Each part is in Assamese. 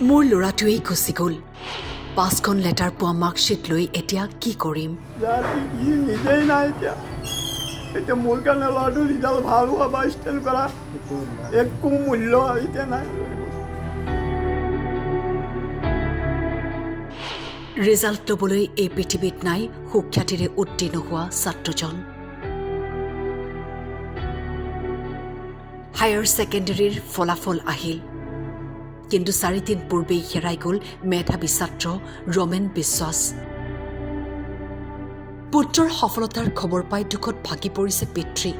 মোৰ ল'ৰাটোৱেই গুচি গ'ল। 5খন লেটাৰ পোৱা মাৰ্কশ্বিট লৈ এতিয়া কি কৰিম? নিজেই নাই এতিয়া। এতিয়া মোৰ কাৰণে ল'ৰাটো ৰিজাল্ট ভাল হোৱা বা ষ্টেণ্ড কৰা একো মূল্য এতিয়া নাই। ৰিজাল্ট ল'বলৈ এই পৃথিৱীত নাই সুখ্যাতিৰে উত্তীৰ্ণ হোৱা ছাত্ৰজন। হায়াৰ ছেকেণ্ডেৰীৰ ফলাফল আহিল, কিন্তু 4 দিন পূৰ্বেই হেৰাই গ'ল মেধাৱী ছাত্ৰ ৰমেন বিশ্বাস। পুত্ৰৰ সফলতাৰ খবৰ পাই দুখত ভাগি পৰিছে পিতৃ।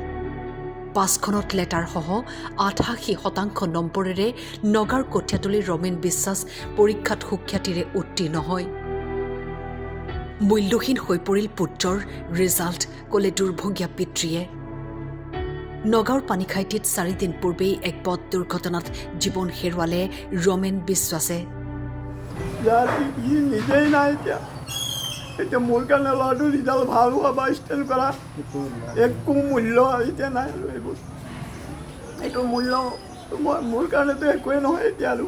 5খনত লেটাৰসহ 88% নম্বৰেৰে নগাঁৱৰ কঠীয়াতলীৰ ৰমেন বিশ্বাস পৰীক্ষাত সুখ্যাতিৰে উত্তীৰ্ণ হয়। মূল্যহীন হৈ পৰিল পুত্ৰৰ ৰিজাল্ট, ক'লে দুৰ্ভগীয়া পিতৃয়ে। নগাঁৱৰ পানীখাইটিত 4 দিন পূৰ্বেই এক পথ দুৰ্ঘটনাত জীৱন হেৰুৱালে ৰমেন বিশ্বাসে। নিজেই নাই এতিয়া। এতিয়া মোৰ কাৰণে ল'ৰাটো ৰিজাল্ট ভাল হোৱা বা ষ্টেণ্ড কৰা একো মূল্য এতিয়া নাই আৰু এইবোৰ। এইটো মূল্য মোৰ কাৰণেতো একোৱেই নহয় এতিয়া আৰু।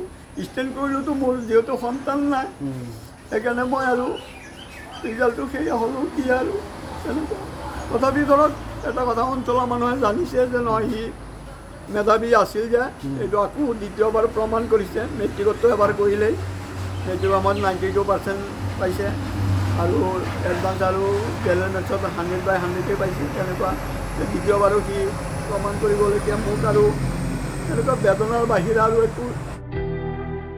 ষ্টেণ্ড কৰিলোতো মোৰ যিহেতু সন্তান নাই, সেইকাৰণে মই আৰু ৰিজাল্টটো সেয়া হ'লেও কি আৰু তেনেকুৱা। তথাপি ধৰক এটা কথা অঞ্চলৰ মানুহে জানিছে যে নহয় সি মেধাৱী আছিল, যে এইটো আকৌ দ্বিতীয়বাৰ প্ৰমাণ কৰিছে। মেট্ৰিকতো এবাৰ কৰিলেই, মেট্ৰিক আমাৰ 92% পাইছে আৰু এডভান্স আৰু জেনেৰেল মেথছত 100/100 পাইছে। তেনেকুৱা দ্বিতীয়বাৰো সি প্ৰমাণ কৰি গ'ল। এতিয়া মোক আৰু এনেকুৱা বেদনাৰ বাহিৰে আৰু একো।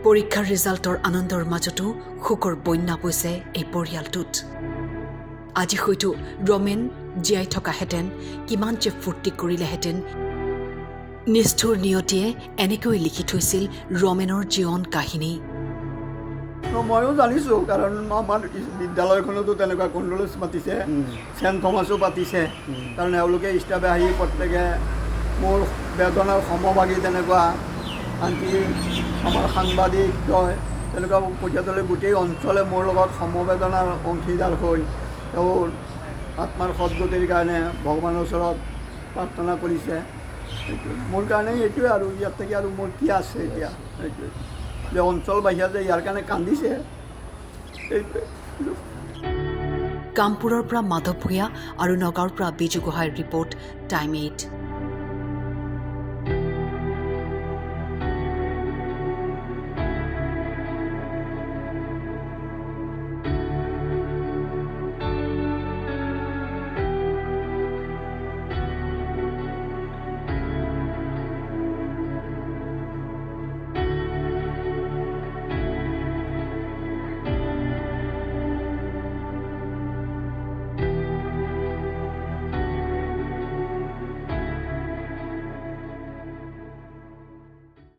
পৰীক্ষাৰ ৰিজাল্টৰ আনন্দৰ মাজতো শোকৰ বন্যা বৈছে এই পৰিয়ালটোত। আজি হয়তো ৰমেন জীয়াই থকাহেঁতেন, কিমান যে ফূৰ্তি কৰিলেহেঁতেন। নিষ্ঠুৰ নিয়তিয়ে এনেকৈ লিখি থৈছিল ৰমেনৰ জীৱন কাহিনী। ময়ো জানিছোঁ, কাৰণ আমাৰ বিদ্যালয়খনতো তেনেকুৱা কণ্ডোলেন্স মাতিছে, চেণ্ট থমাছো পাতিছে। কাৰণ এওঁলোকে ষ্টাফে আহি প্ৰত্যেকে মোৰ বেদনাৰ সমভাগী, তেনেকুৱা আনকি আমাৰ সাংবাদিক তেনেকুৱা কঠীয়াতলীৰ গোটেই অঞ্চলে মোৰ লগত সমবেদনাৰ অংশীদাৰ হৈ তেওঁৰ আত্মাৰ সদ্গতিৰ কাৰণে ভগৱানৰ ওচৰত প্ৰাৰ্থনা কৰিছে। মোৰ কাৰণে এইটোৱে আৰু, ইয়াত থাকি আৰু মোৰ কি আছে এতিয়া। সেইটোৱে যে অঞ্চলবাসীয়ে যে ইয়াৰ কাৰণে কান্দিছে, সেইটোৱে। কামপুৰৰ পৰা মাধৱ ভূঞা আৰু নগাঁৱৰ পৰা বিজু গোহাঁইৰ ৰিপৰ্ট, টাইম 8।